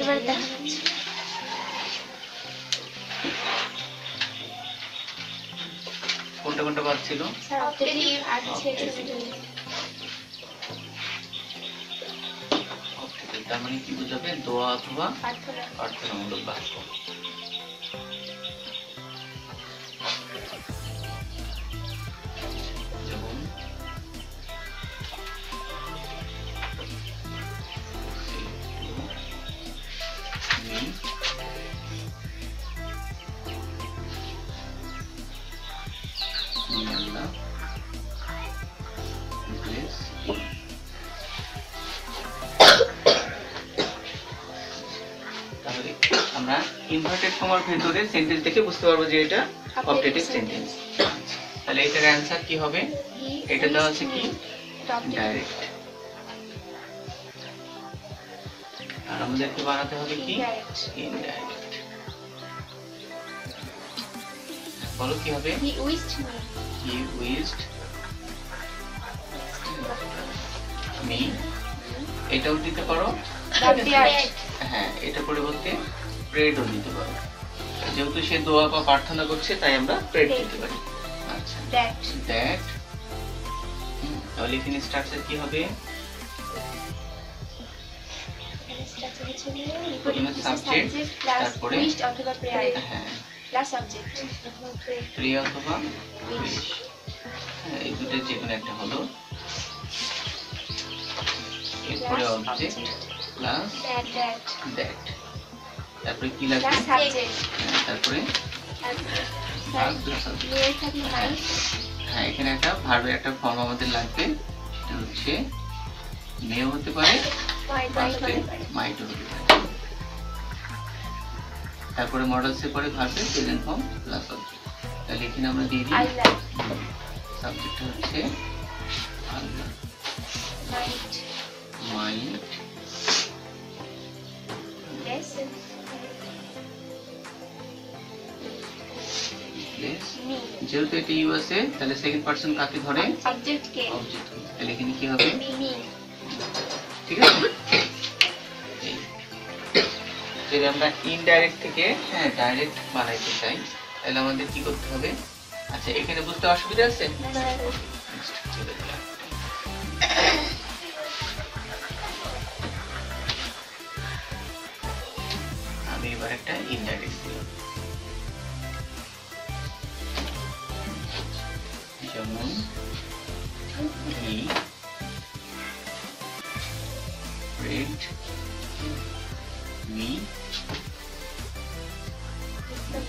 এবার দেখা যাচ্ছে কোনটা কোনটা বাদ ছিল? স্যার অবজেক্টিভ আছে তার মানে কি বোঝাবে? দোয়া অথবা প্রার্থনামূলক বাক্য। যেমন আমরা ইনভার্টেড কমার ভিতরে সেন্টেন্স দেখে বুঝতে পারবো যে এটা অবজেক্টিভ সেন্টেন্স। তাহলে এটার অ্যানসার কি হবে? এটা দেওয়া আছে কি ডাইরেক্ট, আর আমাদেরকে বানাতে হবে কি ইনডাইরেক্ট। বলো কি হবে? He wished me. এটাও দিতে পারো, হ্যাঁ এটা পরিবর্তে প্রেডও দিতে পারো। যেহেতু সে দোয়া বা প্রার্থনা করছে তাই আমরা প্রেড দিতে পারি। আচ্ছা দ্যাট। তাহলে এখানে স্ট্রাকচার কি হবে? প্রথমে সাবজেক্ট, তারপরে উইশড অথবা প্রেয়ার হ্যাঁ প্লাস অবজেক্ট প্রে অথবা উইশ, হ্যাঁ এই দুটো যে কোনো একটা হলো। এরপরে অবজেক্ট প্লাস দ্যাট, তারপরে কি লাগবে? তারপরে হ্যাঁ এখানে একটা ভার্বের একটা ফর্ম আমাদের লাগবে, এটা হচ্ছে মেও হতে পারে, মাইটও হতে পারে। তারপরে মডেলসের পরে ভার্বের প্রেজেন্ট ফর্ম প্লাস অবজেক্ট। তাহলে এখানে আমরা দিয়ে দিই সাবজেক্ট হচ্ছে আল্লাহ, মাইট যেহেতু এটা ইউ আছে তাহলে সেকেন্ড পারসন কাকে ধরে? অবজেক্টকে। তাহলে এখানে কি হবে? ঠিক আছে। যদি আমরা ইনডাইরেক্ট থেকে হ্যাঁ ডাইরেক্ট বানাইতে চাই তাহলে আমাদের কি করতে হবে? আচ্ছা এখানে বুঝতে অসুবিধা আছে? আমি এবার একটা ইনডাইরেক্ট দিলাম, যেমন হি read me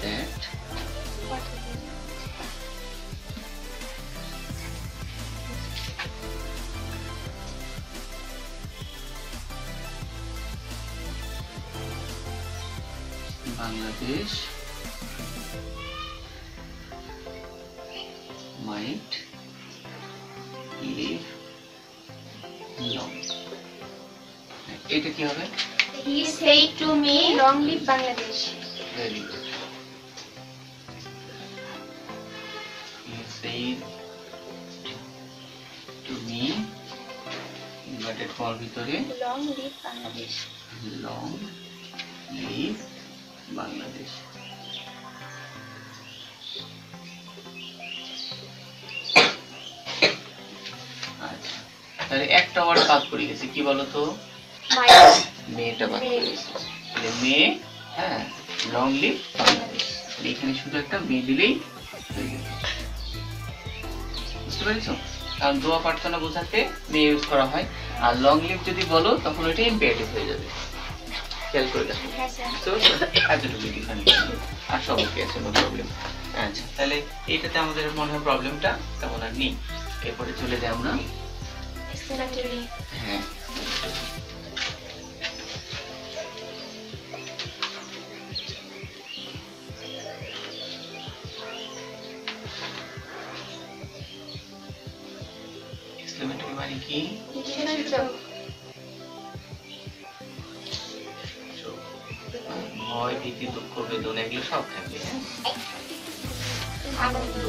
that Bangladesh might live long. এটা কি হবে? He said to me, long live Bangladesh. Very good. He said to me, inverted comma ভিতরে, long live Bangladesh. long live Bangladesh. আচ্ছা তাহলে একটা ওয়ার্ড বাদ পড়ে গেছে, কি বলতো? মেয়েটা বাদ পড়ে গেছে। তাহলে মেয়ে হ্যাঁ লং লিভ বাংলাদেশ, এখানে শুধু একটা মেয়ে দিলেই হয়ে গেল। বুঝতে পেরেছো? কারণ দোয়া প্রার্থনা বোঝাতে মেয়ে ইউজ করা হয়, আর লং লিভ যদি বলো তখন ওইটা ইম্পেরেটিভ হয়ে যাবে। খেয়াল করে দেখো। তো এতটুকু ডিফারেন্স আর সব ওকে আছে, নো প্রবলেম। আচ্ছা তাহলে এইটাতে আমাদের মনে হয় প্রবলেমটা তেমন আর নেই। এরপরে চলে যাই আমরা হ্যাঁ এক্সক্লেমেটরি মানে কি? ভয়, ভীতি, দুঃখ, বেদনা এগুলো সব থাকবে। আনন্দ,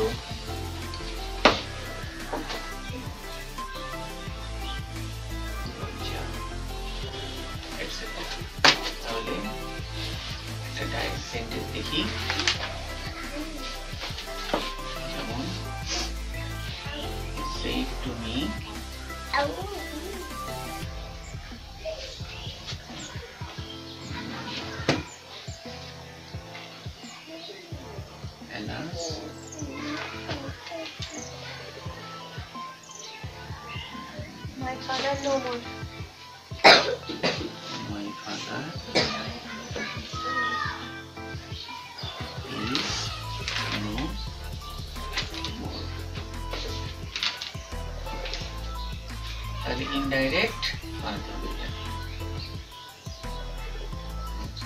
etc. তাহলে একটা ডাইরেক্ট সেন্টেন্স দেখি, যেমন say to me Alas, My father no more. my father is no more. তাহলে ইনডাইরেক্ট বানাতে হবে এটা।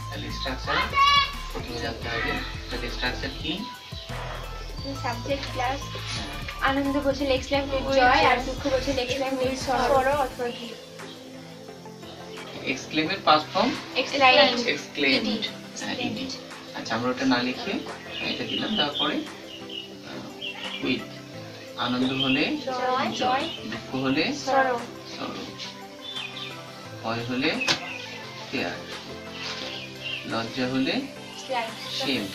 তাহলে স্ট্রাকচার প্রথমে জানতে হবে, তাহলে স্ট্রাকচার কি? Subject plus আনন্দ বসে এক্সপ্লেইন উইথ জয় আর দুঃখ বসে এক্সপ্লেইন উইথ সরো অথবা কি এক্সক্লেমের past form explain exclaimed. ed। আচ্ছা আমরা ওটা না লিখে এটা দিলাম, তারপরে উইথ আনন্দ হলে জয় দুঃখ হলে সরো সরো, ভয় হলে ফিয়ার, লজ্জা হলে shame।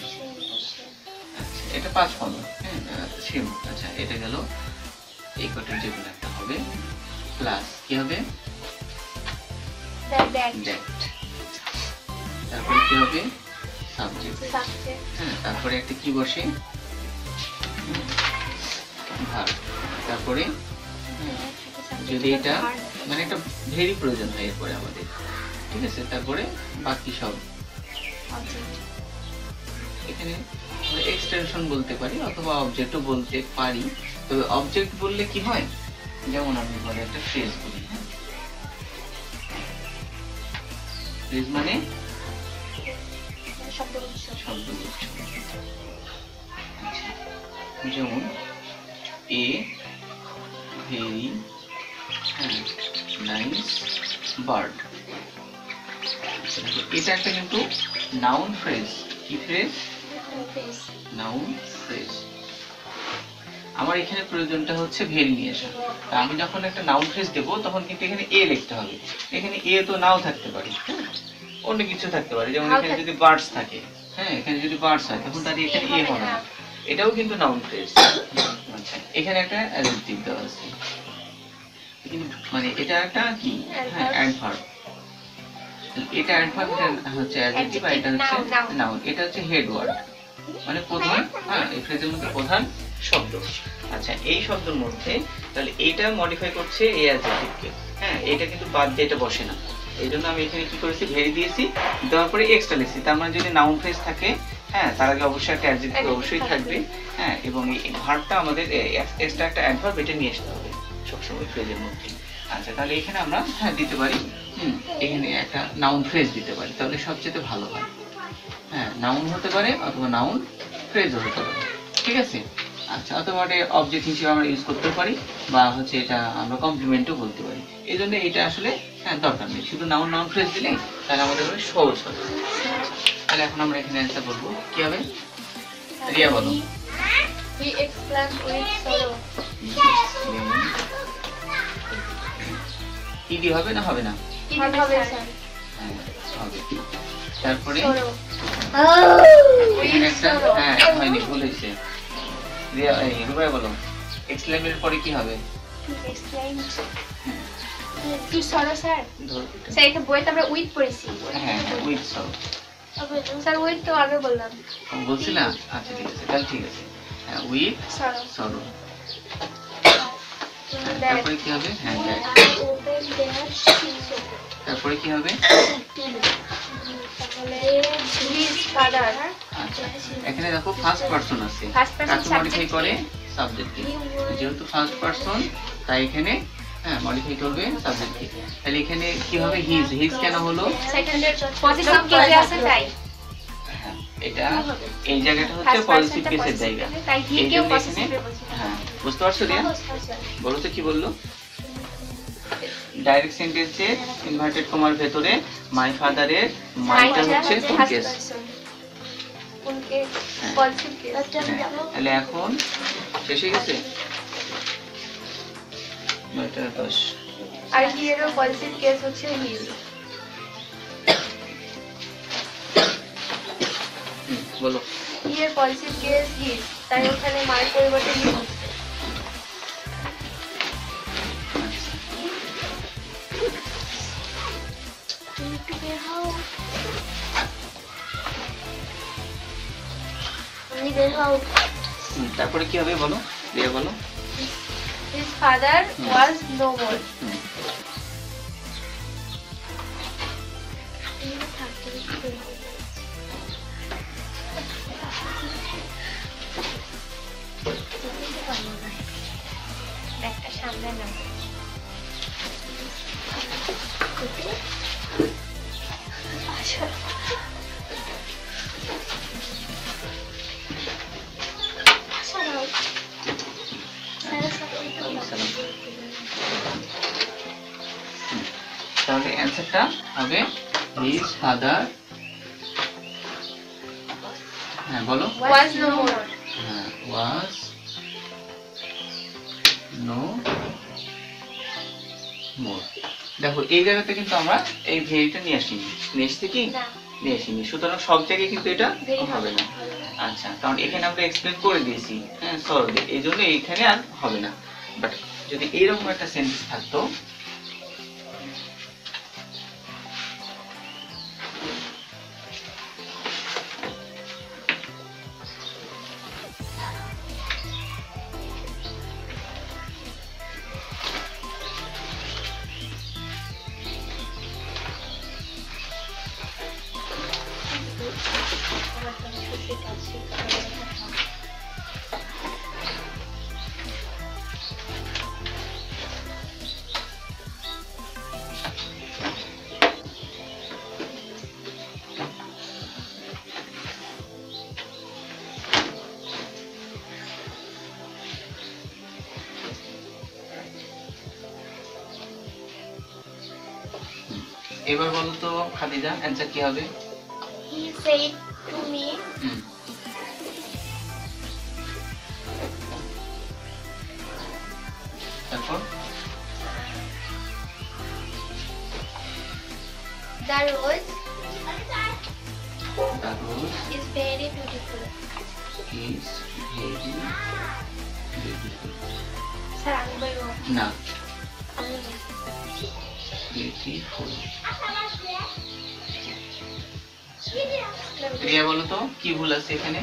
আচ্ছা এটা পাঁচ ফর্ম, হ্যাঁ সেম। আচ্ছা এটা গেল এই কটার যে কোনো একটা হবে, প্লাস কি হবে দ্যাট দ্যাট, তারপরে কি হবে সাবজেক্ট, সাবজেক্ট হ্যাঁ তারপরে একটা কি বসে ভার্ব, তারপরে যদি এটা মানে একটা ভেরি প্রয়োজন হয় এরপরে আমাদের, ঠিক আছে, তারপরে বাকি সব এখানে আমরা এক্সটেনশন বলতে পারি অথবা অবজেক্টও বলতে পারি। তবে অবজেক্ট বললে কি হয়, যেমন আমি বলে একটা ফ্রেজ বলি, হ্যাঁ ফ্রেজ মানে শব্দগুচ্ছ শব্দগুচ্ছ। আচ্ছা যেমন এ ভেরি নাইস বার্ড, এটা একটা কিন্তু নাউন ফ্রেজ। কি ফ্রেজ? Noun phrase. আমার এখানে প্রয়োজনটা হচ্ছে ভেরি নিয়ে আসা। আমি যখন একটা নাউন ফ্রেজ দেবো তখন কিন্তু এখানে এ লিখতে হবে। এখানে এ তো নাও থাকতে পারে, অন্য কিছু থাকতে পারে, যেমন এখানে যদি বার্ডস থাকে, হ্যাঁ এখানে যদি বার্ডস হয় তখন তার এখানে এ হবে না, এটাও কিন্তু নাউন ফ্রেজ। আচ্ছা এখানে একটা অ্যাডজেক্টিভ দেওয়া আছে, মানে এটা একটা কি, হ্যাঁ অ্যাডভার্ব। এটা অ্যাডভার্ব, এটা হচ্ছে অ্যাডজেক্টিভ, আর এটা হচ্ছে নাউন। এটা হচ্ছে হেড ওয়ার্ড, মানে প্রধান, হ্যাঁ এই ফ্রেজের মধ্যে প্রধান শব্দ। আচ্ছা এই শব্দের মধ্যে তাহলে এইটা মডিফাই করছে এই অ্যাডজেক্টিভকে, হ্যাঁ এটা কিন্তু বাদ দিয়ে এটা বসে না। এই জন্য আমি এখানে কি করেছি, ভেরি দিয়েছি, দেওয়ার পরে এক্সট্রা লিখছি। তার মানে যদি নাউন ফ্রেজ থাকে, হ্যাঁ তার আগে অবশ্যই একটা অ্যাডজেক্টিভ অবশ্যই থাকবে, হ্যাঁ এবং এই ভার্বটা আমাদের এক্সট্রা একটা অ্যাডভার্ব এটা নিয়ে আসতে হবে সবসময় ফ্রেজের মধ্যে। আচ্ছা তাহলে এখানে আমরা হ্যাঁ দিতে পারি, এখানে একটা নাউন ফ্রেজ দিতে পারি, তাহলে সবচেয়ে ভালো হয়। হ্যাঁ নাউন হতে পারে অথবা নাউন ফ্রেজও হতে পারে, ঠিক আছে। আচ্ছা অথবা এটা অবজেক্ট হিসেবে আমরা ইউজ করতে পারি, বা হচ্ছে এটা আমরা কমপ্লিমেন্টও বলতে পারি। এই জন্য এটা আসলে হ্যাঁ দরকার নেই, শুধু নাউন নাউন ফ্রেজ দিলে তাহলে আমাদের সহজ হবে। তাহলে এখন আমরা এখানে অ্যান্সার বলবো, কি হবে রিয়া বলো। He explained with sorrow. ED হবে না হবে না? হবে স্যার। হ্যাঁ হবে। তারপরে sorrow. এখানে একটা হ্যাঁ হয়নি, ভুল হয়েছে। রিয়া এই রুবাই বলো, এক্সক্লেমের পরে কি হবে? Explained. কি sorrow স্যার? ধরো স্যার এটা বইতে আমরা উইথ পড়েছি। হ্যাঁ উইথ সরো স্যার উইথ তো আগে বললাম। বলছিলাম, আচ্ছা ঠিক আছে তাহলে ঠিক আছে, হ্যাঁ উইথ sorrow. সরো। তারপরে কি হবে? হ্যাঁ দ্যাট। তারপরে কি হবে? His father. আচ্ছা এখানে দেখো ফার্স্ট পারসন আছে, First person কাকে মডিফাই subject করে? সাবজেক্টকে। যেহেতু ফার্স্ট পারসন তাই এখানে হ্যাঁ মডিফাই করবে সাবজেক্টকে। তাহলে এখানে কি হবে? হিজ। হিজ কেন হলো? সেকেন্ডের পজিটিভ কেসে আছে তাই। হ্যাঁ এটা এই জায়গাটা হচ্ছে পজিটিভ কেসের জায়গা, তাই হি এই কেও জন্য পজিটিভ এখানে বলছি। হ্যাঁ বুঝতে পারছো রিয়া? বলো তো কি বললো? ডাইরেক্ট সেন্টেন্সে ইনভার্টেড কমার ভেতরে মাই ফাদারের মাইটা হচ্ছে কোন কেস? উনকে positive case. তাহলে এখন শেষ হয়ে গেছে 9:10। আর হি এরও পজিটিভ কেস হচ্ছে হিজ। বলো। Here positive case is, তাই ওখানে মার পরিবর্তে he হচ্ছে। তারপরে কি হবে বলো, দিয়ে বলো। His father was no more. একটা সামনে না তাহলে অ্যানসারটা হবে হিজ ফাদার, হ্যাঁ বলো, was no more. হ্যাঁ ওয়াজ নো মোর। দেখো এই জায়গাতে কিন্তু আমরা এই ভেরিটা নিয়ে আসিনি, নিয়ে এসছি কি না নিয়ে আসিনি, সুতরাং সব জায়গায় কিন্তু এটা very হবে না। আচ্ছা, কারণ এখানে আমরা এক্সপ্লেন করে দিয়েছি, হ্যাঁ সরি, এই জন্য এইখানে আর হবে না। বাট যদি এইরকম একটা সেন্টেন্স থাকতো, এবার বলো তো খাদিজা, অ্যানসার কি হবে? he said to me তারপর the rose the rose is very beautiful. is very beautiful, sir আমি বলবো না আমি বলবো। বিউটিফুল। প্রিয়া বলো তো কি ভুল আছে এখানে?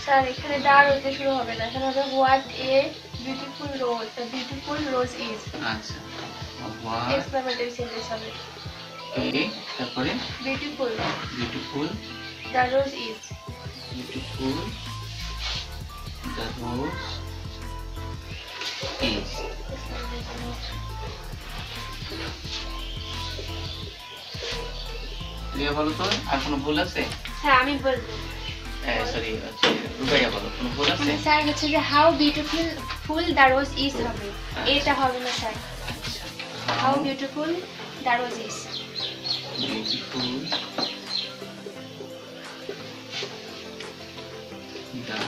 স্যার এখানে দার হতে শুরু হবে না, এখানে হবে what a beautiful rose, the beautiful rose is. আচ্ছা, হোয়াট এক্সক্লেমেটরি সেন্টেন্স হবে এ, তারপরে beautiful beautiful, the rose is. Beautiful the rose is. Priya বলো তো আর কোনো ভুল আছে? স্যার আমি বলবো সরি, রুবাইয়া বলো কোনো ভুল আছে? স্যার হচ্ছে যে how beautiful full the rose is হবে, এটা হবে না sir. How beautiful the rose is, beautiful the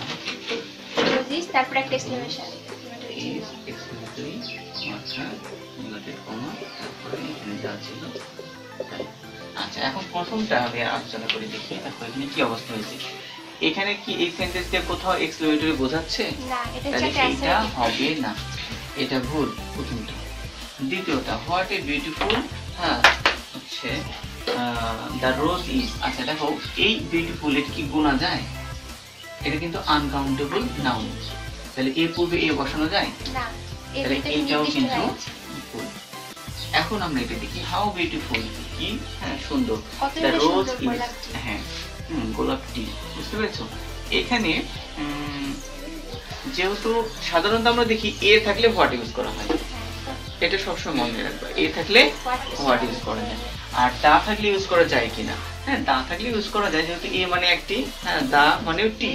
rose is, তারপর একটা এক্সক্লেমেশন। is exclamatory মাত্রা ইনভার্টেড কমা, তারপরে এখানে যা ছিল তাই। আচ্ছা, এখন প্রথমটা আমি আলোচনা করে দেখি। দেখো এখানে কি অবস্থা হয়েছে, এখানে কি এই সেন্টেন্স দিয়ে কোথাও এক্সক্লেমেটরি বোঝাচ্ছে? না, এটা তাহলে হচ্ছে এটা হবে না, এটা ভুল প্রথমটা। দ্বিতীয়টা হোয়াট এ বিউটিফুল, হ্যাঁ হচ্ছে দ্য রোজ ইজ। আচ্ছা দেখো এই বিউটিফুল এটা কি গোনা যায়? এটা কিন্তু আনকাউন্টেবল নাউন, তাহলে এর পূর্বে এ বসানো যায়? না, তাহলে এটাও কিন্তু ভুল। এখন আমরা এটা দেখি হাউ বিউটিফুল কি, হ্যাঁ সুন্দর, দ্য রোজ ইজ, হ্যাঁ গোলাপটি, বুঝতে পেরেছো? এখানে যেহেতু সাধারণত আমরা দেখি এ থাকলে হোয়াট ইউজ করা হয়, এটা সবসময় মনে রাখবা, এ থাকলে হোয়াট ইউজ করা যায়। আর দা থাকলে ইউজ করা যায় কিনা, হ্যাঁ দা থাকলে ইউজ করা যায়, যেহেতু এ মানে একটি, হ্যাঁ দা মানে টি,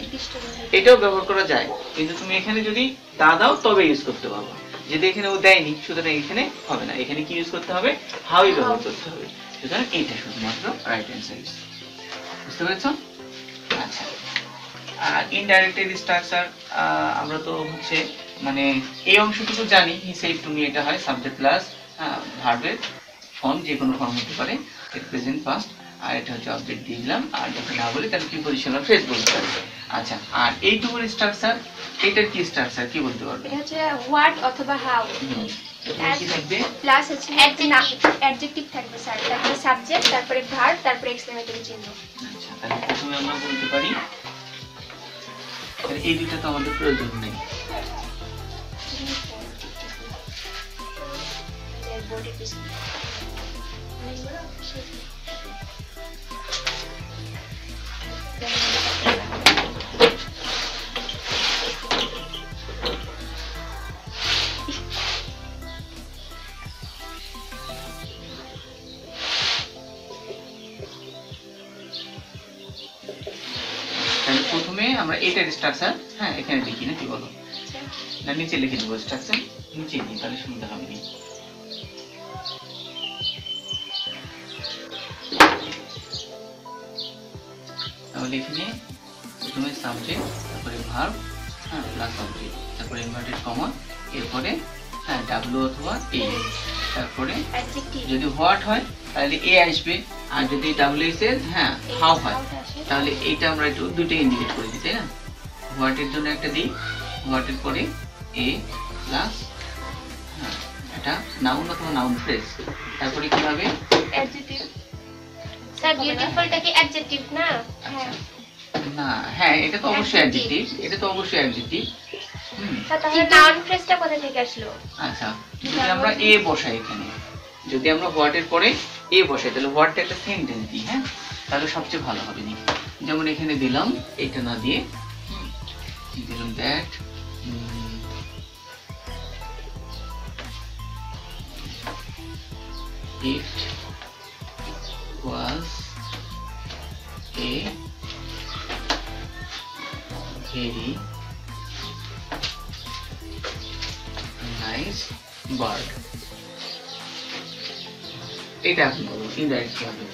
এটাও ব্যবহার করা যায়। কিন্তু তুমি এখানে যদি দা দাও তবে ইউজ করতে পারবে, যদি এখানে ও দেয়নি সুতরাং এখানে হবে না, এখানে কি ইউজ করতে হবে, হাউই ব্যবহার করতে হবে। সুতরাং এইটা শুধুমাত্র রাইট অ্যান্সার, বুঝতে পেরেছো? আচ্ছা, আর ইনডাইরেক্ট স্ট্রাকচার আমরা তো হচ্ছে মানে এই অংশটুকু জানি, হি সেড টু মি, এটা হয় সাবজেক্ট প্লাস ভার্বের ফর্ম, যে কোনো ফর্ম হতে পারে, প্রেজেন্ট ফার্স্ট। আর এটা হচ্ছে অবজেক্ট দিয়ে দিলাম, আর যখন না বলি তাহলে প্রিপজিশনাল ফ্রেজ বলতে পারি। আচ্ছা, আর এইটুকুর স্ট্রাকচার, এটার কি স্ট্রাকচার কি বলতে পারবে? এটা হচ্ছে হোয়াট অথবা হাউ, কি থাকবে? প্লাস হচ্ছে অ্যাডজেক্টিভ থাকবে স্যার, তারপরে সাবজেক্ট, তারপরে ভার্ব, তারপরে এক্সক্লেমেটরি চিহ্ন। আচ্ছা, তাহলে প্রথমে আমরা বলতে পারি, তাহলে এই দুটো তো আমাদের প্রয়োজন নেই। তাহলে প্রথমে আমরা এটার স্ট্রাকচার, হ্যাঁ এখানে লিখি না, কি বলো? না নিচে লিখে দেবো স্ট্রাকচার, নিচে দিই তাহলে সুবিধা হবে। না তাহলে এখানে প্রথমে সাবজেক্ট, তারপরে ভার্ব, হ্যাঁ প্লাস অবজেক্ট, তারপরে ইনভার্টেড কমা, এরপরে হ্যাঁ ডাব্লিউ অথবা এ, তারপরে যদি হোয়াট হয় তাহলে এ আসবে, আর যদি ডাব্লিউ এস এর হ্যাঁ হাউ হয় তাহলে এইটা আমরা একটু দুটো ইন্ডিকেট করে দিই, তাই না? হোয়াটের জন্য একটা দিই, হোয়াটের পরে এ প্লাস হ্যাঁ এটা নাউন অথবা নাউন ফ্রেজ, তারপরে কি হবে? অ্যাডজেক্টিভ। স্যার বিউটিফুলটা কি অ্যাডজেক্টিভ না? হ্যাঁ না, হ্যাঁ এটা তো অবশ্যই অ্যাডজেক্টিভ, এটা তো অবশ্যই অ্যাডজেক্টিভ। তাহলে নাউন ফ্রেজটা কোথা থেকে আসলো? আচ্ছা, যদি আমরা এ বসাই এখানে, যদি আমরা হোয়াটের পরে এ বসাই তাহলে হোয়াটটা একটা সেন্টেন্স দিই, হ্যাঁ তাহলে সবচেয়ে ভালো হবে। নি যেমন এখানে দিলাম, এটা না দিয়ে দিলাম that it was a very nice bird. এটা আপনি বলুন, ইনডাইরেক্ট কি হবে?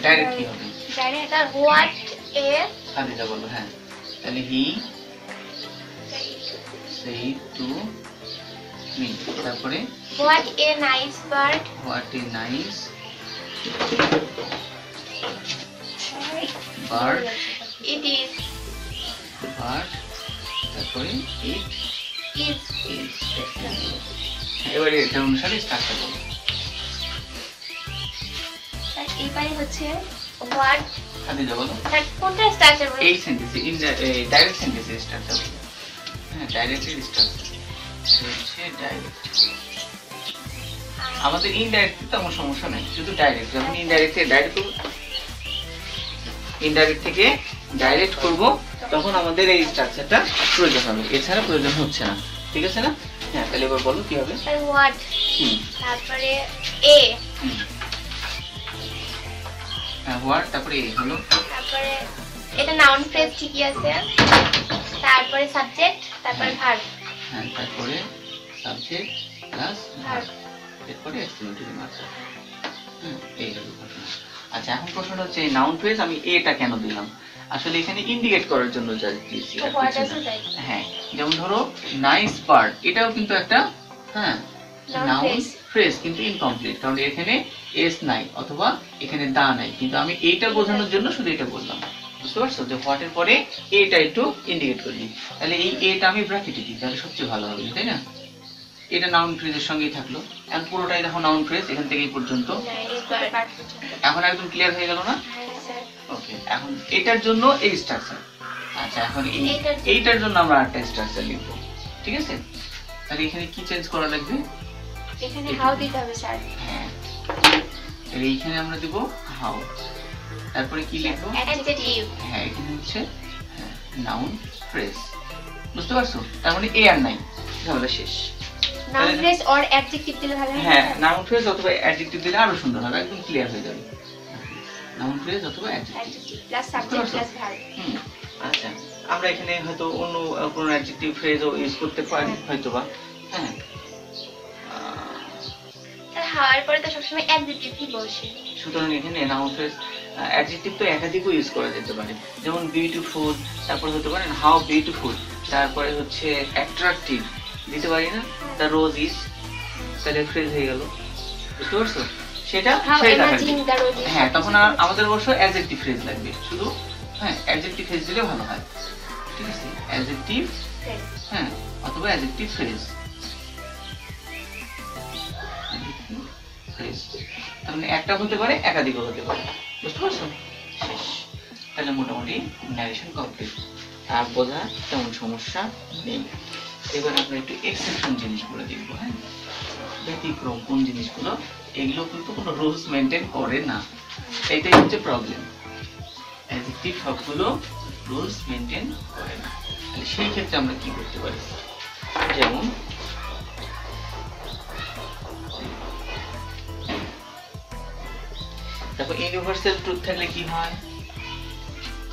ডাইরেক্ট কি হবে? ডাইরেক্ট আর হোয়াট এ আদিটা বলো, হ্যাঁ তাহলে হি said to me, তারপরে what a nice bird, what a nice bird it is, bird, তারপরে it ইজ। is। এবারে এটা অনুসারে স্ট্রাকচার বলো। এবারে হচ্ছে হোয়াট আদিটা বলো, কোনটা স্ট্রাকচার বলো? এই সেন্টেন্সে ডাইরেক্ট সেন্টেন্সের স্ট্রাকচার বলো। হ্যাঁ ডাইরেক্টের স্ট্রাকচার হচ্ছে ডাইরেক্ট। আমাদের ইনডাইরেক্ট তেমন সমস্যা নাই, শুধু ডাইরেক্ট। যখন ইনডাইরেক্ট থেকে ডাইরেক্ট করব, ইনডাইরেক্ট থেকে ডাইরেক্ট করব, তখন আমাদের এই স্ট্রাকচারটা প্রয়োজন হবে, এছাড়া প্রয়োজন হচ্ছে না। ঠিক আছে না? হ্যাঁ তাহলে এবার বলো কি হবে? হোয়াট, তারপরে এ, হ্যাঁ হোয়াট, তারপরে এ হলো, তারপরে এটা নাউন ফ্রেজ ঠিকই আছে, তারপরে সাবজেক্ট, তারপরে ভার্ব। হ্যাঁ তারপরে সাবজেক্ট প্লাস ভার্ব, এরপরে এক্সক্লেমেটরি মার্ক। এই হলো ঘটনা। আচ্ছা, এখন প্রশ্নটা হচ্ছে নাউন ফ্রেজ আমি এটা কেন দিলাম? আসলে এখানে ইন্ডিকেট করার জন্য যা দিয়েছি। হ্যাঁ, যেমন ধরো নাইস বার্ড, এটাও কিন্তু একটা হ্যাঁ নাউন ফ্রেজ, কিন্তু ইনকমপ্লিট, কারণ এখানে এস নাই অথবা এখানে দা নাই, কিন্তু আমি এইটা বোঝানোর জন্য শুধু এটা বললাম। বুঝতে পারছো যে হোয়াটের পরে এটা একটু ইন্ডিকেট করি, তাহলে এই এটা আমি ব্র্যাকেটে দিই, তাহলে সবচেয়ে ভালো হবে, তাই না? এটা নাউন ফ্রেজের সঙ্গেই থাকলো। এখন পুরোটাই দেখো নাউন ফ্রেজ, এখান থেকে এই পর্যন্ত। এখন একদম ক্লিয়ার হয়ে গেল না? ওকে, এখন এটার জন্য এই স্ট্রাকচার। আচ্ছা, এখন এইটার জন্য আমরা একটা স্ট্রাকচার লিখবো, ঠিক আছে? তাহলে এখানে কি চেঞ্জ করা লাগবে? এখানে হাউ দিতে হবে স্যার। হ্যাঁ, তাহলে এইখানে আমরা দেব হাউ, তারপরে কি লিখবো? অ্যাডজেক্টিভ। হ্যাঁ, এখানে হচ্ছে নাউন ফ্রেজ। বুঝতে পারছো? তার মানে এ আর নাই, তাহলে শেষ। নাউন ফ্রেজ অর অ্যাডজেক্টিভ দিলে ভালো হবে। হ্যাঁ, নাউন ফ্রেজ অথবা অ্যাডজেক্টিভ দিলে আরো সুন্দর হবে, একদম ক্লিয়ার হয়ে যাবে। নাউন ফ্রেজ অথবা adjective plus subject plus verb. আচ্ছা, আমরা এখানে হয়তো অন্য কোনো অ্যাডজেক্টিভ ফ্রেজও ইউজ করতে পারি হয়তোবা। হ্যাঁ, হাওয়ার পরে তো সবসময় অ্যাডজেক্টিভই বসে। সুতরাং এখানে নাউন ফ্রেজ অ্যাডজেক্টিভ তো একাধিকও ইউজ করা যেতে পারে, যেমন বিউটিফুল, তারপর হতে পারে হাউ বিউটিফুল, তারপরে হচ্ছে অ্যাট্রাকটিভ দিতে পারি না, দ্য রোজ ইজ, তাহলে ফ্রেজ হয়ে গেল। বুঝতে পারছো? সেটা How সেটা amazing থাকবে। the road is. হ্যাঁ, তখন আর আমাদের অবশ্য অ্যাডজেক্টিভ ফ্রেজ লাগবে শুধু। হ্যাঁ, অ্যাডজেক্টিভ ফ্রেজ দিলে ভালো হয়, ঠিক আছে, অ্যাডজেক্টিভ, হ্যাঁ, অথবা অ্যাডজেক্টিভ ফ্রেজ। তাহলে একটা হতে পারে, একাধিকও হতে পারে, বুঝতে পারছো? শেষ। তাহলে মোটামুটি ন্যারেশন কমপ্লিট, আর বোঝা তেমন সমস্যা নেই। এবার আমরা একটু এক্সেপশন জিনিসগুলো দেখবো। হ্যাঁ, ব্যতিক্রম কোন জিনিসগুলো, এগুলো কিন্তু কোনো রুলস মেনটেন করে না, এইটাই হচ্ছে প্রবলেম। অ্যাডজেক্টিভ সবগুলো রুলস মেনটেন করে না। তাহলে সেই ক্ষেত্রে আমরা কি করতে পারি? যেমন দেখো, ইউনিভার্সাল ট্রুথ থাকলে কি হয়?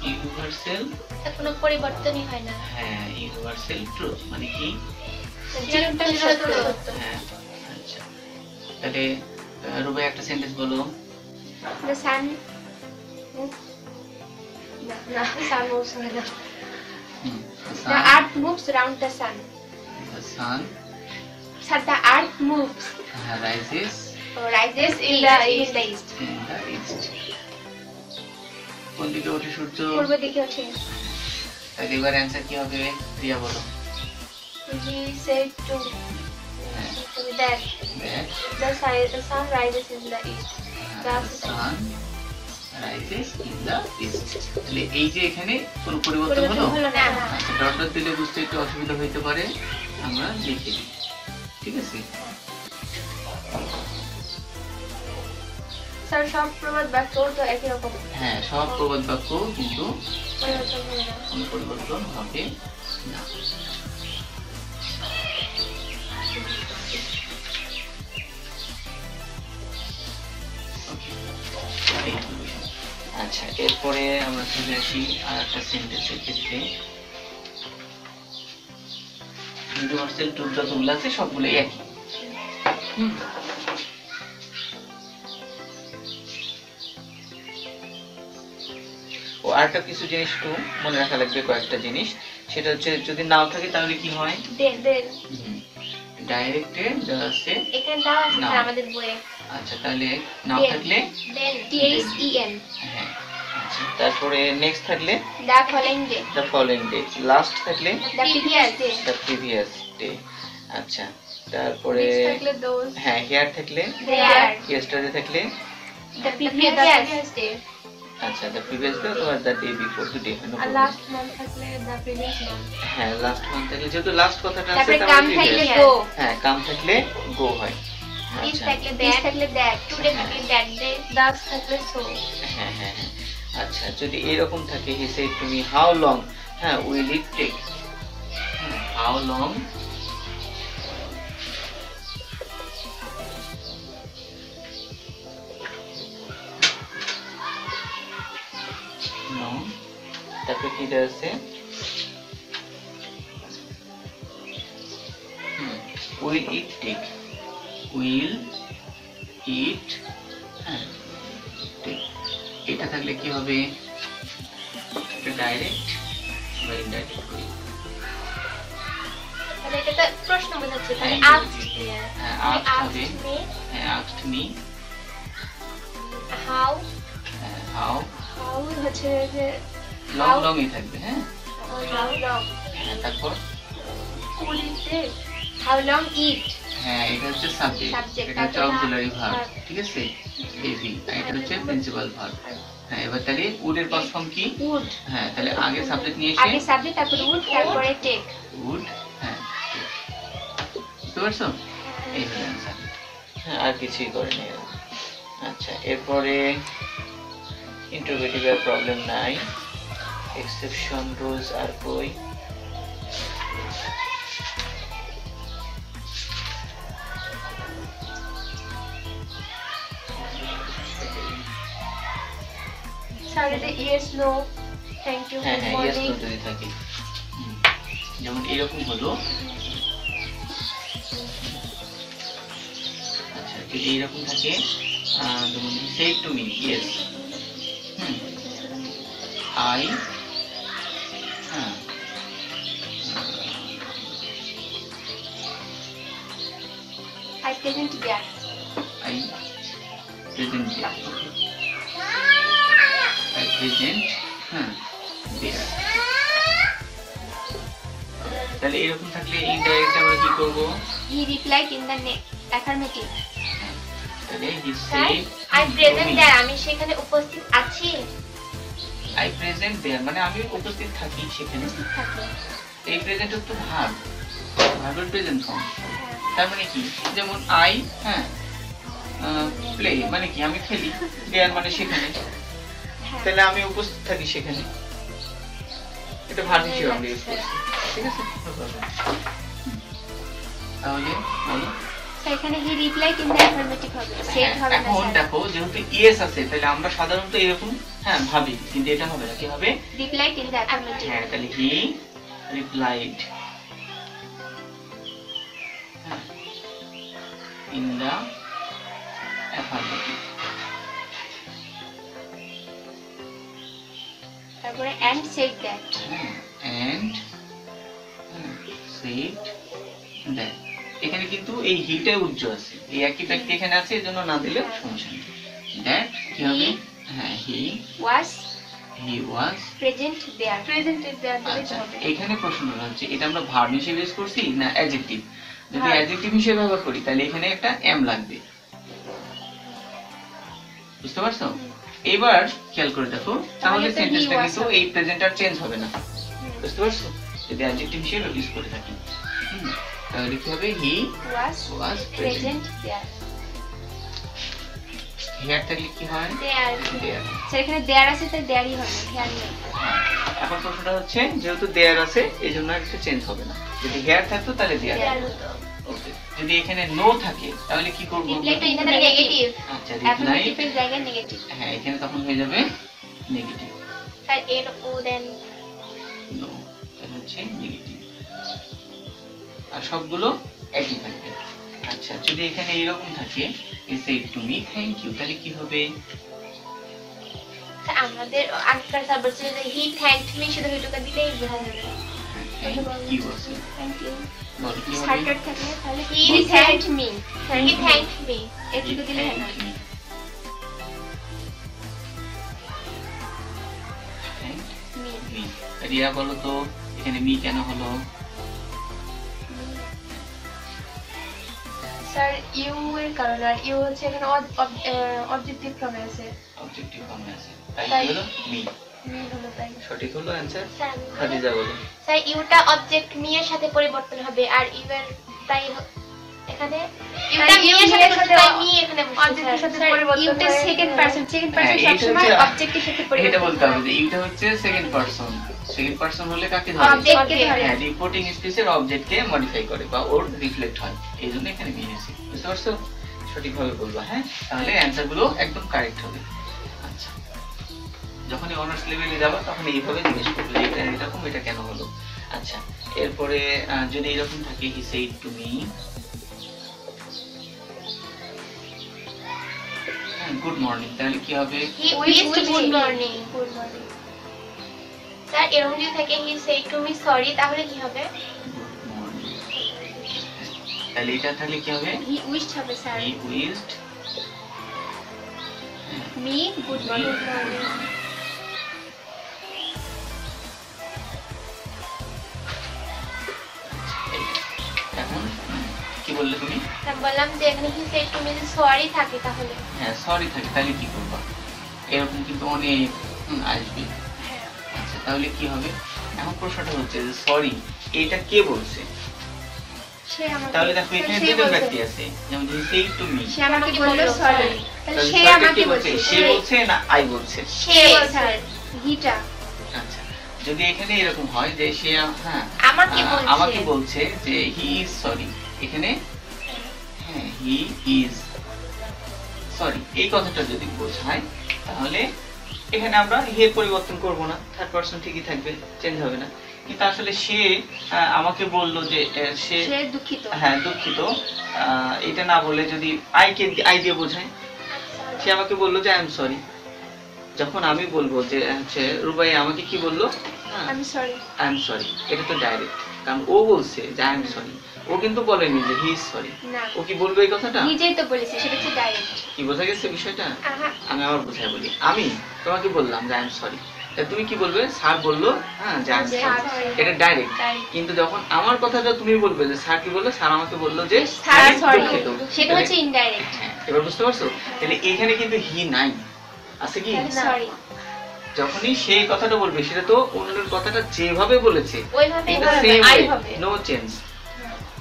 ইউনিভার্সাল, কোনো পরিবর্তনই হয় না। হ্যাঁ, ইউনিভার্সাল ট্রুথ মানে কি? চিরন্তন সত্য। হ্যাঁ, আচ্ছা, তাহলে রুবাই একটা সেন্টেন্স বলো। The sun no, sun moves around. The earth moves around the sun. The sun So the earth moves rises rises in the east. in the east. কোন দিকে ওঠে সূর্য? পূর্ব দিকে ওঠে। তাহলে এবার অ্যানসার কি হবে? প্রিয়া বলো। He said to that the sun rises in the east. The sun rises in the east. তাহলে এই যে এখানে কোনো পরিবর্তন হলো না। আচ্ছা, ডট ডট দিলে বুঝতে একটু অসুবিধা হতে পারে, আমরা লিখে দিই, ঠিক আছে? স্যার সব প্রবাদ বাক্য তো একই রকম। হ্যাঁ, সব প্রবাদ বাক্য কিন্তু পরিবর্তন হবে না। কোনো পরিবর্তন হবে না। আচ্ছা, এরপরে আমরা চলে আসি আর একটা সেন্টেন্সের ক্ষেত্রে। ইউনিভার্সাল ট্রুথ যতগুলো আছে সবগুলোই একই। ও আরেকটা কিছু জিনিস একটু মনে রাখা লাগবে, কয়েকটা জিনিস। সেটা হচ্ছে যদি নাও থাকে তাহলে কি হয়? দেন ডাইরেক্টে যা আছে এখানে দাও আছে নাও। আমাদের বইয়ে। আচ্ছা, তাহলে নাও Then. থাকলে দেন THEN হ্যাঁ, আচ্ছা, তারপরে নেক্সট থাকলে the following day the following day, last থাকলে the previous day the previous day. আচ্ছা, তারপরে থাকলে those হ্যাঁ, হিয়ার থাকলে, there ইয়েস্টারডে থাকলে the previous day আচ্ছা, দ্য প্রিভিয়াস ডে অথবা দ্য ডে বিফোর টুডে। আর last month থাকলে the previous month হ্যাঁ, লাস্ট মান্থ থাকলে, যেহেতু লাস্ট কথাটা আছে তারপরে তার কাম মানে থাকলে previous। go হ্যাঁ, কাম থাকলে গো হয়। this আচ্ছা, থাকলে that today থাকলে that day thus থাকলে so হ্যাঁ হ্যাঁ হ্যাঁ, আচ্ছা, যদি এরকম থাকে, he said to me how long, হ্যাঁ, will it take, how long long, তারপরে কি দেওয়া আছে? Will it take, will it, হ্যাঁ, টেক। এটা থাকলে কি হবে? এটা ডাইরেক্ট বা ইনডাইরেক্ট করি। তাহলে এটা তো প্রশ্ন বোঝাচ্ছে তাহলে হ্যাঁ, asked me হ্যাঁ, তুমি asked হবে। asked me হ্যাঁ, asked me, how হ্যাঁ, how how হচ্ছে যে লং, How? লংই থাকবে। হ্যাঁ, how long হ্যাঁ, তারপর could it take how long eat হ্যাঁ, এটা হচ্ছে সাবজেক্ট, Subject, এটা হচ্ছে তারপর অক্সিলারি ভার্ব, verb। ঠিক আছে, এভি, আর এটা হচ্ছে প্রিন্সিপাল ভার্ব। হ্যাঁ, এবার তাহলে উড এর পাস্ট ফর্ম কি? would হ্যাঁ, তাহলে আগে সাবজেক্ট নিয়ে আগে এসে সাবজেক্ট তারপর would তারপরে take উড, হ্যাঁ, বুঝতে পারছো? এই হলো অ্যান্সার। হ্যাঁ, আর কিছুই করেনি এরা। আচ্ছা, এরপরে ইন্টারোগেটিভের প্রবলেম নাই, এক্সেপশন রুলস আর কই? স্যার এটা yes no thank you হ্যাঁ good হ্যাঁ, ইয়েস morning যদি থাকে, যেমন এরকম হলো। আচ্ছা, যদি এইরকম থাকে, যেমন সে টু মি ইয়েস, আই, হ্যাঁ, I present there I present there, I present there. তাহলে এরকম থাকলে ইনডাইরেক্ট আমরা কি করব? He replied in the affirmative. তাহলে he sir said I present there, আমি সেখানে উপস্থিত আছি। আই প্রেজেন্ট দেয়ার মানে আমি উপস্থিত থাকি সেখানে। থাকে। এই প্রেজেন্ট তো ভার্ব, ভার্বের প্রেজেন্ট ফর্ম। তার মানে কি, যেমন আই প্লে মানে কি আমি খেলি, দেয়ার মানে সেখানে, তাহলে আমি উপস্থিত থাকি সেখানে। এটা ভার্ব হিসেবে আমরা ইউজ করছি, ঠিক আছে? তাহলে বলো এখানে হি রিপ্লাইড ইন দ্য অ্যাফার্মেটিভ হবে, সেট হবে না। এখন দেখো যেহেতু ইয়েস আছে তাহলে আমরা সাধারণত এরকম ভাবি, কিন্তু এটা হবে না। কি হবে? Replied in the affirmative. তাহলে he replied in the affirmative. তারপরে and said that, and said that। এখানে কিন্তু এই হিটা উজ্জ আছে, এই একই ব্যক্তি এখানে আছে, এজন্য না দিলে সমস্যা নেই। that কি হবে? he was present there, presented there দিলে আচ্ছা, হবে। এখানে প্রশ্নটা হচ্ছে এটা আমরা ভার্ব হিসেবে ইউজ করছি না অ্যাডজেক্টিভ? যদি অ্যাডজেক্টিভ হিসেবে ব্যবহার করি তাহলে এখানে একটা এম লাগবে, বুঝতে পারছো? এবার খেয়াল করে দেখো, তাহলে সেন্টেন্সটা কিন্তু এই প্রেজেন্টার চেঞ্জ হবে না, বুঝতে পারছো? যদি অ্যাডজেক্টিভ হিসেবে ইউজ করে থাকি তাহলে কি হবে? হি was present there, হিয়ার থাকলে কি হয়? there। সেখানে there আছে তাই দেয়ারই হবে, হিয়ার নেই। এখন প্রশ্নটা হচ্ছে যেহেতু দেয়ার আছে এইজন্য একটু চেঞ্জ হবে না, যদি হেয়ার থাকতো তাহলে দেয়ার হতো। ওকে, যদি এখানে নো থাকে তাহলে কি করব? রিপ্লাইটা ইন দ্য নেগেটিভ। আচ্ছা, রিপ্লাই অ্যাফার্মেটিভের জায়গায় নেগেটিভ। হ্যাঁ, এখানে তখন হয়ে যাবে নেগেটিভ। স্যার এন ও দেন নো, এটা হচ্ছে নেগেটিভ। আর সবগুলো একই থাকবে। আচ্ছা, যদি এখানে এরকম থাকে he said to me thank you, তাহলে কি হবে? আমাদের আগেকার স্যার বলছিল যে হি থ্যাঙ্কড মি, শুধু এটুকু দিলেই বোঝা যাবে। কি বলছে? Thank you. বল কি হবে? সার্কেট থাকলে তাহলে He he thanked me, he thanked me. এটুকু দিলে হয় না। মি। রিয়া বলো তো এখানে মি কেন হলো? স্যার ইউ এর কারণে, আর ইউ হচ্ছে এখানে অবজেক্টিভ ফর্মে আছে, অবজেক্টিভ ফর্মে আছে, তাই তাই। কি হলো? মি। মি হলো তাই। সঠিক হলো অ্যানসার। স্যার খাদিজা বলো। স্যার ইউটা অবজেক্ট মি এর সাথে পরিবর্তন হবে, আর ইউ এর তাই এখানে ইউটা মি এর সাথে বসে, তাই মি এখানে বসে। অবজেক্টের সাথে পরিবর্তন হয়। ইউটা সেকেন্ড পারসন সব সময় অবজেক্টের সাথে এটা পরিবর্তন বলতে হবে যে ইউটা হচ্ছে সেকেন্ড পারসন। সেকেন্ড পারসন হলে কাকে ধরে? অবজেক্টকে ধরে। হ্যাঁ, রিপোর্টিং স্পেসের অবজেক্টকে মডিফাই করে বা ওর রিফ্লেক্ট হয়, এইজন্য এখানে মি আছে, বুঝতে পারছো? সঠিকভাবে বলবা, হ্যাঁ? তাহলে অ্যানসার গুলো একদম কারেক্ট হবে। আচ্ছা, যখন অনার্স লেভেলে যাবে তখন এইভাবে জিজ্ঞেস করবে যে এটা এরকম, এটা কেন হলো। আচ্ছা, এরপরে যদি এরকম থাকে he said to me good morning, তাহলে কি হবে? He wished good morning. Good morning. Sir এরকম যদি থাকে he said to me sorry, তাহলে কি হবে? Good morning. তাহলে এটা তাহলে কি হবে? হি উইশড হবে sir. He wished me good morning. এখন কি বললে তুমি? স্যার বললাম যে এখানে হি সেড টু মি যদি সরি থাকে তাহলে হ্যাঁ, সরি থাকে, তাহলে কি করবা? এরকম কিন্তু অনেক আসবে। আচ্ছা, তাহলে কি হবে? এখন প্রশ্নটা হচ্ছে যে সরি এটা কে বলছে? সে আমাকে, তাহলে দেখো এখানে দুটো ব্যক্তি আছে, যেমন হি সেড টু মি, সে আমাকে বলল সরি, তাহলে সে আমাকে বলছে, সে বলছে না আই বলছে? সে স্যার হিটা। আচ্ছা, যদি এখানে এরকম হয় যে সে আমাকে বলছে যে হি ইজ সরি, এখানে হ্যাঁ হি ইজ সরি এই কথাটা যদি বোঝায় তাহলে এখানে আমরা হি এর পরিবর্তন করব না, থার্ড পারসন ঠিকই থাকবে, চেঞ্জ হবে না। কিন্তু আসলে সে আমাকে বলল যে সে দুঃখিত, হ্যাঁ দুঃখিত, এটা না বলে যদি আই দিয়ে বোঝায়, সে আমাকে বলল যে আই এম সরি, যখন আমি বলবো যে হচ্ছে রুবাই আমাকে কি বললো, আমি সরি, আই এম সরি, এটা তো ডাইরেক্ট, কারণ ও বলছে যে আই এম সরি, ও কিন্তু বলেনি যে হি ইজ সরি, না ও কি বলবে এই কথাটা? নিজেই তো বলেছে, সেটা হচ্ছে ডাইরেক্ট। কি বোঝা গেছে বিষয়টা? আহা, আমি আবার বুঝাই বলি, আমি তোমাকে বললাম যে আই এম সরি, তুমি কি বলবে? স্যার বললো হ্যাঁ যে আই এম যে সরি, sorry। এটা ডাইরেক্ট। Direct। কিন্তু যখন আমার কথাটা তুমি বলবে যে স্যার কি বললো, স্যার আমাকে বললো যে স্যার আমি সরি, দুঃখিত। সেটা হচ্ছে ইনডাইরেক্ট। হ্যাঁ, এবার বুঝতে পারছো? তাহলে এখানে কিন্তু হি নাই, আছে কি? সরি যখনই সেই কথাটা বলবে সেটা তো অন্যের কথাটা যেভাবে বলেছে ওইভাবে in the same I way, হবে। no change,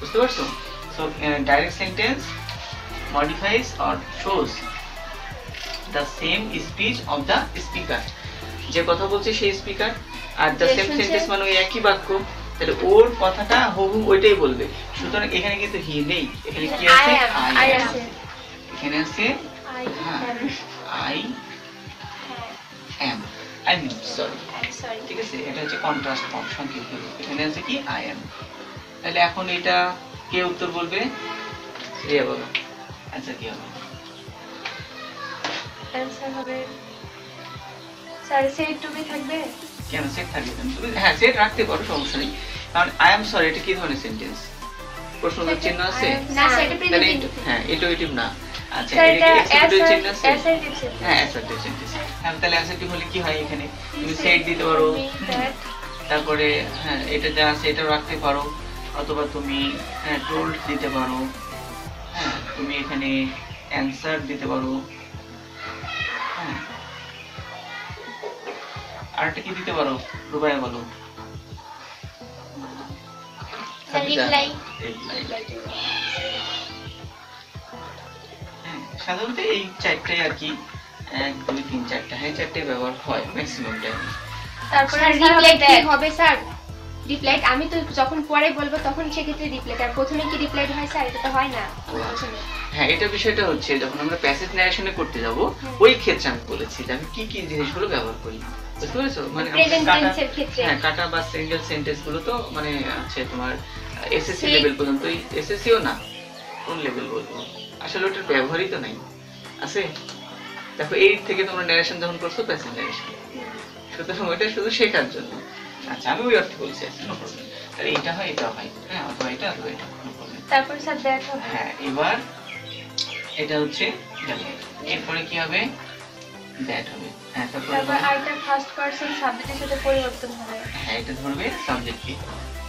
বুঝতে পারছো? So direct sentence modifies or shows the same speech of the speaker, যে কথা বলছে সেই স্পিকার, আর the যে same শুনছে। sentence মানে ওই একই বাক্য, তাহলে ওর কথাটা হুবহু ওইটাই বলবে। সুতরাং এখানে কিন্তু হি নেই, এখানে কি আছে? I am, I I am। আছে। এখানে আছে আই হ্যাঁ, I am, I'm sorry, sorry. ঠিক আছে? এটা হচ্ছে কন্ট্রাস্ট ফর্ম, সংক্ষিপ্ত রূপ। এখানে আছে কি? I am. তাহলে এখন এটা কে উত্তর বলবে? রিয়া বলো। আচ্ছা কি হবে? অ্যানসার হবে স্যার সে টু বি থাকবে। কেন সেট থাকবে কেন? তুমি হ্যাঁ সেট রাখতে পারো, সমস্যা নেই। কারণ আই এম সরি এটা কি ধরনের সেন্টেন্স? প্রশ্নবোধক চিহ্ন আছে? না সেটা তাহলে প্রেজেন্ট হ্যাঁ ইন্টারোগেটিভ না। আচ্ছা স্যার এটা এটা কি এক্সপ্রেসিভ চিহ্ন আছে? অ্যাসার্টিভ হ্যাঁ অ্যাসার্টিভ সেন্টেন্স। হ্যাঁ তাহলে অ্যাসার্টিভ হলে কি হয়? এখানে তুমি সেট দিতে পারো, তারপরে হ্যাঁ এটা যা আছে এটাও রাখতে পারো, অথবা তুমি হ্যাঁ টোল্ড দিতে পারো, হ্যাঁ তুমি এখানে অ্যানসার দিতে পারো, হ্যাঁ আরেকটা কি দিতে পারো? রুবাইয়া বলো। রিপ্লাই। হ্যাঁ সাধারণত এই চারটাই আর কি, 1 2 3 4টা, হ্যাঁ চারটাই ব্যবহার হয় ম্যাক্সিমাম টাইম। তারপরে স্যার, রিপ্লাই reply কি হবে স্যার? রিপ্লাই আমি তো যখন পরে বলবো তখন সেক্ষেত্রে রিপ্লাই, আর প্রথমে কি রিপ্লাই হয় স্যার? এটা তো হয় না। হ্যাঁ এটা বিষয়টা হচ্ছে যখন আমরা প্যাসেজ ন্যারেশনে করতে যাব ওই ক্ষেত্রে আমি বলেছি যে আমি কি কি জিনিসগুলো ব্যবহার করি, বুঝতে পেরেছো? মানে প্রেজেন্ট কাটা, টেন্সের ক্ষেত্রে হ্যাঁ কাটা বা সিঙ্গেল সেন্টেন্স গুলো তো মানে আছে তোমার এসএসসি সেই- লেভেল পর্যন্তই, এসএসসিও না কোন লেভেল বলবো, আসলে ওটার ব্যবহারই তো নাই আছে। দেখো এই থেকে তোমরা ন্যারেশন যখন করছো প্যাসেজ ন্যারেশন, সুতরাং ওইটা শুধু শেখার জন্য। আচ্ছা আমি ওই অর্থে বলছি, নো প্রবলেম। তাহলে এটা হয় এটা হয়, হ্যাঁ অথবা এটা অথবা এটা, নো প্রবলেম। তারপর স্যার দ্যাট হবে। হ্যাঁ এবার এটা হচ্ছে গেল, এরপরে কি হবে? দ্যাট হবে। হ্যাঁ তারপরে তারপর আইটা ফার্স্ট পারসন সাবজেক্টের সাথে পরিবর্তন হবে। হ্যাঁ এটা ধরবে সাবজেক্টকে,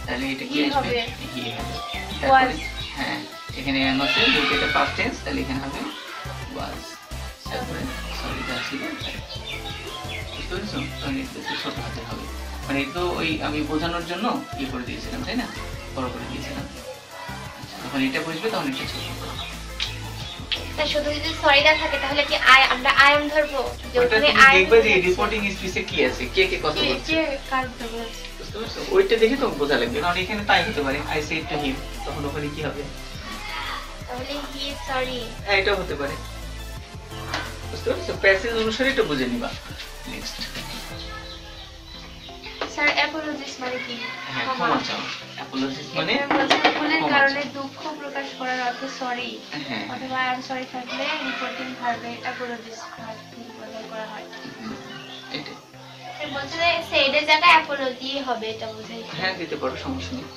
তাহলে এটা কি He আসবে? হবে। হি হবে। তারপরে Was। হ্যাঁ এখানে এম আছে, যেহেতু এটা পাস্ট টেন্স তাহলে এখানে হবে ওয়াজ। তারপরে সরি যা ছিল তাই। বুঝতে পেরেছো? তাহলে একটু ছোট হাতে হবে, মানে এই তো ওই আমি বোঝানোর জন্য ইয়ে করে দিয়েছিলাম তাই না, বড় করে দিয়েছিলাম। আচ্ছা, যখন এটা বুঝবে তখন এটা ছোট হবে। তা শুধু যদি সরি না থাকে তাহলে কি আমরা আই এম ধরবো? যে ওটা ওখানে তুমি I am দেখবে যে বলেছে। রিপোর্টিং স্পিচে কি আছে, কে কে কথা বলছে, যে কার বলছে বুঝতে পারছো? ওইটা দেখে তোমাকে বোঝা লাগবে, কারণ এখানে তাই হতে পারে আই সেড টু হিম, তখন ওখানে কি হবে? তাহলে হি ইজ সরি। হ্যাঁ এটাও হতে পারে, বুঝতে পারছো? প্যাসেজ অনুসারে এটা বুঝে নিবা। নেক্সট স্যার অ্যাপোলজিস মানে কি? হ্যাঁ ক্ষমা চাও। অ্যাপোলজিস মানে এখানে বলছে ভুলের ক্ষমা কারণে চাও। দুঃখ প্রকাশ করার অর্থ সরি, হ্যাঁ অথবা আই এম সরি থাকলে রিপোর্টিং ভার্বে অ্যাপোলজিস ভার্ব ব্যবহার করা হয়। এটাই। সে বলছে যে সেইডের জায়গায় অ্যাপোলজি হবে, এটা বোঝাই। হ্যাঁ দিতে পারো, সমস্যা নেই।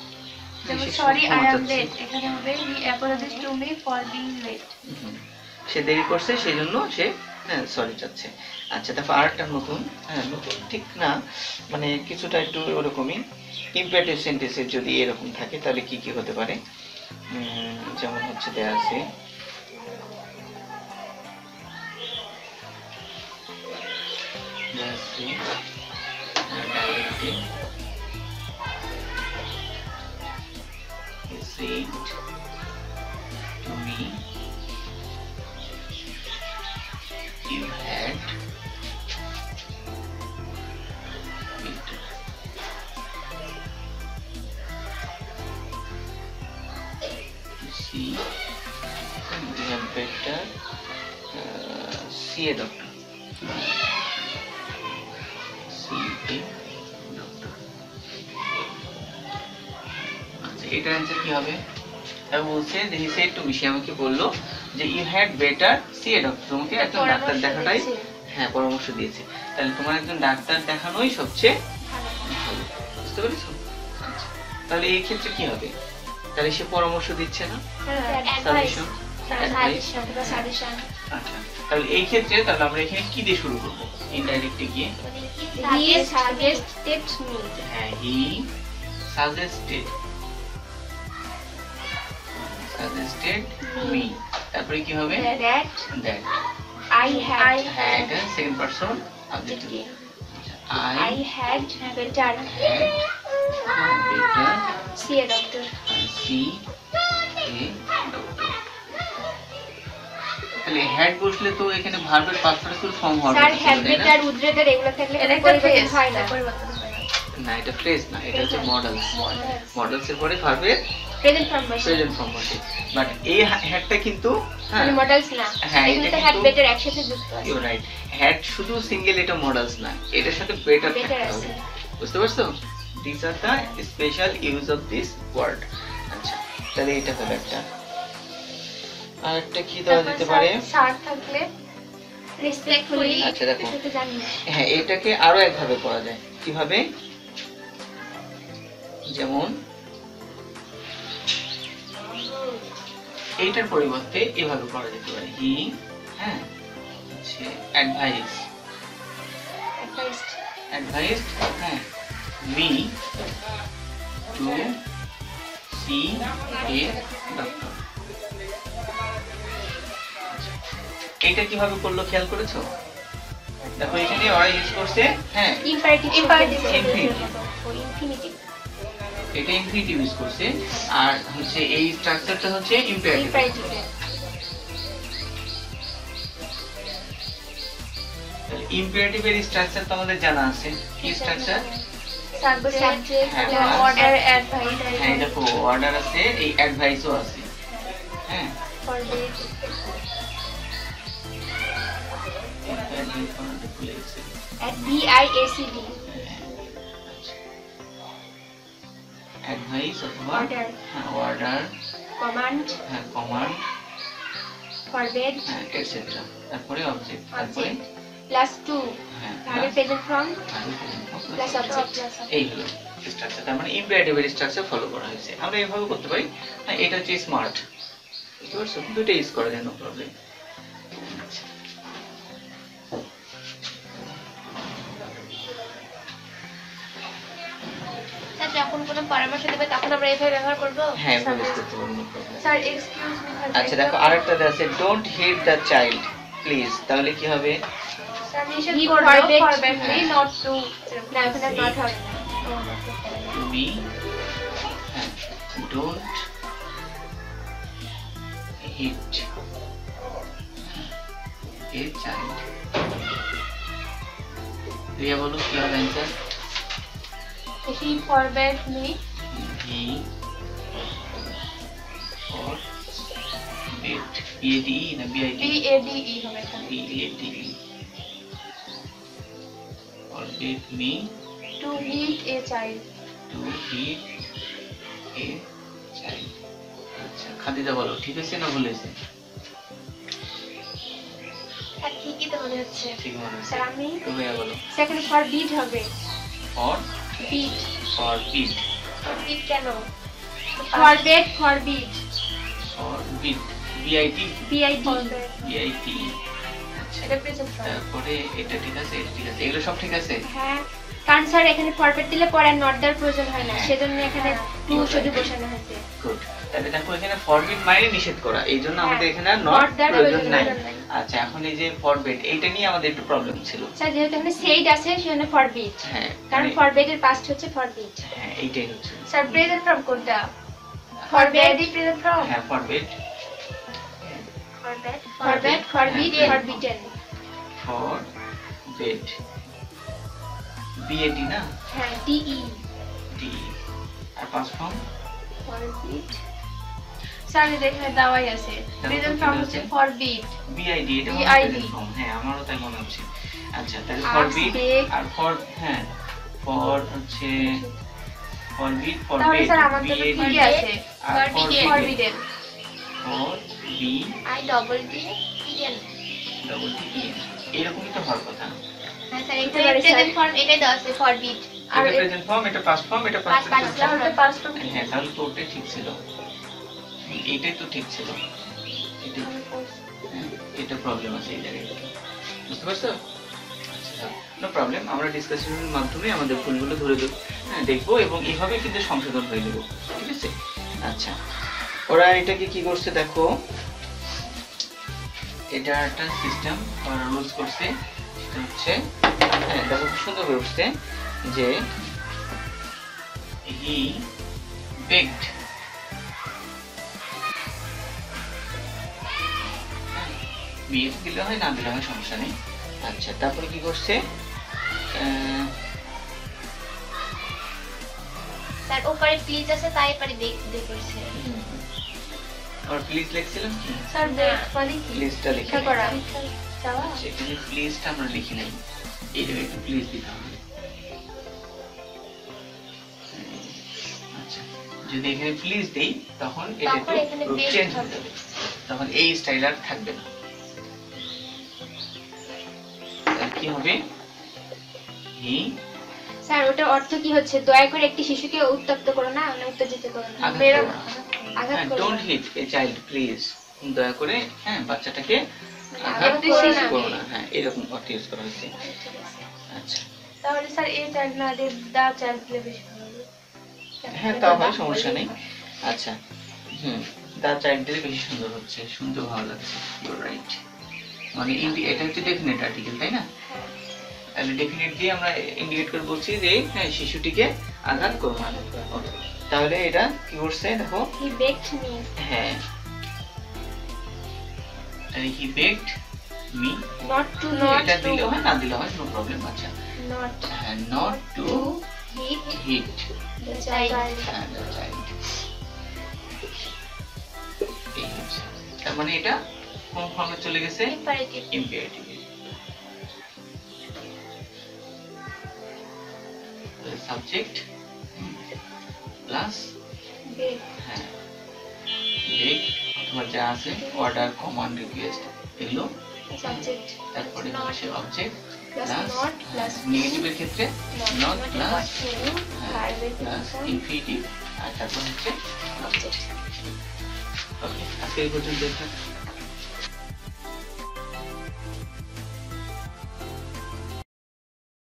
যেমন সে সরি ক্ষমা আই অ্যাম চাচ্ছে। লেট, এখানে হবে he apologises to me for being late. হুম। সে দেরি করছে সেই জন্য সে হ্যাঁ সরি চাচ্ছে। আচ্ছা তারপর আরেকটা নতুন, হ্যাঁ নতুন ঠিক না মানে কিছুটা একটু ওরকমই, ইম্পারেটিভ সেন্টেন্সের যদি এরকম থাকে তাহলে কি কি হতে পারে? যেমন হচ্ছে দেয়া আছে directly he said to me you had better to see you have better see a doctor. আচ্ছা এটার অ্যান্সার কি হবে? আমি বলছে যে হি সেড টু মি, সে আমাকে বললো যে you had better see a doctor, তোমাকে একজন ডাক্তার দেখাটাই হ্যাঁ পরামর্শ দিয়েছে, তাহলে তোমার একজন ডাক্তার দেখানোই সবচেয়ে ভালো, বুঝতে পেরেছো? আচ্ছা তাহলে এই ক্ষেত্রে কি হবে? তাহলে সে পরামর্শ দিচ্ছে না, অ্যাডভাইস সাজেশন, সাজেশন। আচ্ছা তাহলে এই ক্ষেত্রে তাহলে আমরা এখানে কি দিয়ে শুরু করব? ইনডাইরেক্টে গিয়ে He suggested me. হ্যাঁ হি সাজেস্টেড মি, তারপরে কি হবে? That that I had had second person objective, I had better better see a doctor. see a doctor। তাহলে হ্যাড বসলে তো এখানে ভার্বের পাস্ট পার্টিসিপল ফর্ম হবে sir had better would rather এগুলো থাকলে এটা কোনো একটা পরিবর্তন phrase, হয় না। পরিবর্তন হয় না। না, এটা ফ্রেজ না, এটা হচ্ছে মডেলস। মডেলসের পরে ভার্বের প্রেজেন্ট ফর্ম বসে প্রেজেন্ট ফর্ম বসে, বাট এই হ্যাডটা কিন্তু হ্যাঁ মানে মডেলস না, হ্যাঁ, এগুলো এটা তো had কিন্তু- better একসাথে যুক্ত আছে। ইউ রাইট, হ্যাড শুধু সিঙ্গেল এটা মডেলস না, এটার সাথে বেটার Better থাকতে আছে। হবে, বুঝতে পারছো? This are the special use of this word. আচ্ছা তাহলে এটা হলো একটা। আর একটা কি দেওয়া যেতে পারে? স্যার থাকলে রেসপেক্টফুলি আচ্ছা দেখো, এটা তো জানি। হ্যাঁ এটাকে আরো একভাবে করা যায়। কিভাবে? যেমন এইটার পরিবর্তে এভাবে করা যেতে পারে, হি হ্যাঁ হচ্ছে অ্যাডভাইসড হ্যাঁ me to see a doctor. এটা কিভাবে করলো খেয়াল করেছো? দেখো এখানে ওরা ইউজ করছে হ্যাঁ ইম্পারেটিভ Imperative ইনফিনিটিভ এটা ইনফিনিটিভ ইউজ করছে, আর হচ্ছে এই স্ট্রাকচারটা হচ্ছে ইম্পারেটিভ। ইম্পারেটিভ ইম্পারেটিভের স্ট্রাকচার তো আমাদের জানা আছে। কি স্ট্রাকচার? সাবজেক্ট হ্যাঁ, অর্ডার অ্যাডভাইস হ্যাঁ দেখো অর্ডার আছে, এই অ্যাডভাইসও আছে হ্যাঁ ফরবিড at BIACD অ্যাডভাইস অথবা Order. হ্যাঁ অর্ডার, command হ্যাঁ কমান্ড, forbid হ্যাঁ এটসেট্রা, তারপরে অবজেক্ট, তারপরে object plus 2 হ্যাঁ ভাবে present form plus plus object এই হলো স্ট্রাকচার। তার মানে ইম্পারেটিভের স্ট্রাকচার ফলো করা হয়েছে। আমরা এভাবে করতে পারি, হ্যাঁ এটা হচ্ছে স্মার্ট, বুঝতে পারছো? দুটো ইউজ করা যায়, নো প্রবলেম। স্যার যখন কোনো পরামর্শ দেবে তখন আমরা এইভাবে ব্যবহার করব। হ্যাঁ এভাবে ইউজ করতে পারি, no problem. Sir excuse me আচ্ছা দেখো আরেকটা আছে, don't hit the child please, তাহলে কি হবে? স্যার নিষেধ He করলো forbade- ফরবেডলি হ্যাঁ। নট টু না এখানে নট হবে না তুমি হ্যাঁ don't hit a child. Riya বলো কি হবে answer? He forbade me he or bid, BADE না BID? BADE হবে এটা BADE or bid me to hit a child to hit a child। আচ্ছা খাদিজা বলো ঠিক আছে না ভুল হয়েছে? স্যার ঠিকই তো মনে হচ্ছে। ঠিক মনে হয়েছে। স্যার আমি তুমি বলো সেকেন্ড ফরবিড হবে for বিট forbid ফরবিড কেন? Forbade forbid forbid BID BID BID। আচ্ছা এটা প্রেজেন্ট ফর্ম তারপরে এটা ঠিক আছে, এটা ঠিক আছে, এগুলো সব ঠিক আছে। হ্যাঁ কারণ স্যার এখানে ফরবেড দিলে পরে আর নট দেওয়ার প্রয়োজন হয় না, হ্যাঁ। সেজন্য এখানে টু শুধু বসানো হয়েছে। গুড। তাহলে দেখো এখানে forbid মানে নিষেধ করা, এই জন্য আমাদের হ্যাঁ, এখানে আর not নট দেওয়ার প্রয়োজন প্রয়োজন নাই। নাই। আচ্ছা এখন এই যে forbid এইটা নিয়ে আমাদের একটু প্রবলেম ছিল। স্যার যেহেতু এখানে সেইড আছে সেজন্য ফরবিড, হ্যাঁ কারণ মানে- ফরবিডের পাস্ট হচ্ছে ফরবিড। হ্যাঁ এইটাই হচ্ছে স্যার প্রেজেন্ট ফর্ম কোনটা Forbade. ফরবেড প্রেজেন্ট ফর্ম হ্যাঁ forbid ফরবেড ফরবেড ফরবিড হ্যাঁ। ফরবিডেন forbid BAD না হ্যাঁ DE D আর পাস্ট ফর্ম ফরবিড স্যার এখানে দেওয়াই আছে প্রেজেন্ট ফর্ম হচ্ছে ফরবিড BID, এটা BID প্রেজেন্ট ফর্ম। হ্যাঁ আমারও তাই মনে হচ্ছে। আচ্ছা তাহলে Ask, forbid beg। আর for হ্যাঁ for হচ্ছে forbid তাহলে forbid স্যার আমার তো BAD ঠিকই আছে আর Forbidden। Forbidden for B I double D E N. double D E N এরকমই তো হওয়ার কথা। হ্যাঁ স্যার হতে এখানে পারে, প্রেজেন্ট স্যার। ফর্ম এটাই দেওয়া আছে ফরবিড। আর এটা প্রেজেন্ট ফর্ম, এটা পাস্ট ফর্ম, এটা Past পাস্ট form। তাহলে পাস্ট হ্যাঁ তাহলে তো ওটাই ঠিক ছিল। এটাই তো ঠিক ছিল, এটাই এটা প্রবলেম আছে এই জায়গায়, বুঝতে পারছো? আচ্ছা নো প্রবলেম, আমরা ডিসকাশনের মাধ্যমে আমাদের ভুলগুলো ধরে দেখবো এবং এইভাবে কিন্তু সংশোধন হয়ে যাবো, ঠিক আছে? আচ্ছা ওরা এটাকে কি করছে দেখো, এটা একটা সিস্টেম ওরা রুলস করছে, সেটা হচ্ছে হ্যাঁ দেখো খুব সুন্দর করে উঠছে যে হি বেকড, বিয়ে দিলে হয় না দিলে হয় সমস্যা নেই। আচ্ছা তারপরে কি করছে, স্যার উপরে প্লিজ আছে তাই পারে দেখতে করছে। আর প্লিজ লিখছিলাম কি স্যার বেক মানে কি প্লিজটা লিখে ইচ্ছা করা চাওয়া আচ্ছা এখানে প্লিজটা আমরা লিখি নাই, এই জায়গায় একটু প্লিজ দিতে হবে। আচ্ছা যদি এখানে প্লিজ দেই তখন এটা তখন এখানে একটু বেক চেঞ্জ হয়ে হবে। যাবে, তখন এই স্টাইল আর থাকবে না। তাহলে কি হবে, হি স্যার ওটার অর্থ কি হচ্ছে? দয়া করে একটি শিশুকে উত্তপ্ত করো না, মানে উত্তেজিত করো না, আঘাত মেরো করো না, না। আঘাত করো ডোন্ট না। হিট এ চাইল্ড প্লিজ, দয়া করে হ্যাঁ বাচ্চাটাকে আঘাত আঘাত করো না। করো না, হ্যাঁ এরকম অর্থ ইউজ করা হয়েছে। আচ্ছা তাহলে স্যার এই চাইল্ড না দিয়ে দা চাইল্ড দিলে বেশি ভালো হবে। হ্যাঁ তাও হয় সমস্যা নেই। আচ্ছা দা চাইল্ড দিলে বেশি সুন্দর হচ্ছে, শুনতে ভালো লাগছে, ইউ রাইট। মানে এটা হচ্ছে ডেফিনেট আর্টিকেল তাই না, তাহলে ডেফিনেট দিয়ে আমরা ইন্ডিকেট করে বলছি যে হ্যাঁ শিশুটিকে আঘাত করো না। Okay, তাহলে এটা কি করছে দেখো, He baked me. হ্যাঁ তাহলে he baked me, Not to এটা দিলে হয় না দিলে হয় নো প্রবলেম। আচ্ছা not হ্যাঁ not to to hit hit the child. হ্যাঁ দ্য চাইল্ড, এই হচ্ছে তার মানে এটা কোন ফর্মে চলে গেছে, imperative. Imperative. Subject plus Bake. হ্যাঁ বেক অথবা যা আছে অর্ডার কমান্ড রিকোয়েস্ট এগুলো, Subject. তারপরে Not. হচ্ছে object Plus plus not plus নেগেটিভের ক্ষেত্রে not plus to verb plus infinitive আর তারপর হচ্ছে object. ওকে আজকে এই পর্যন্ত।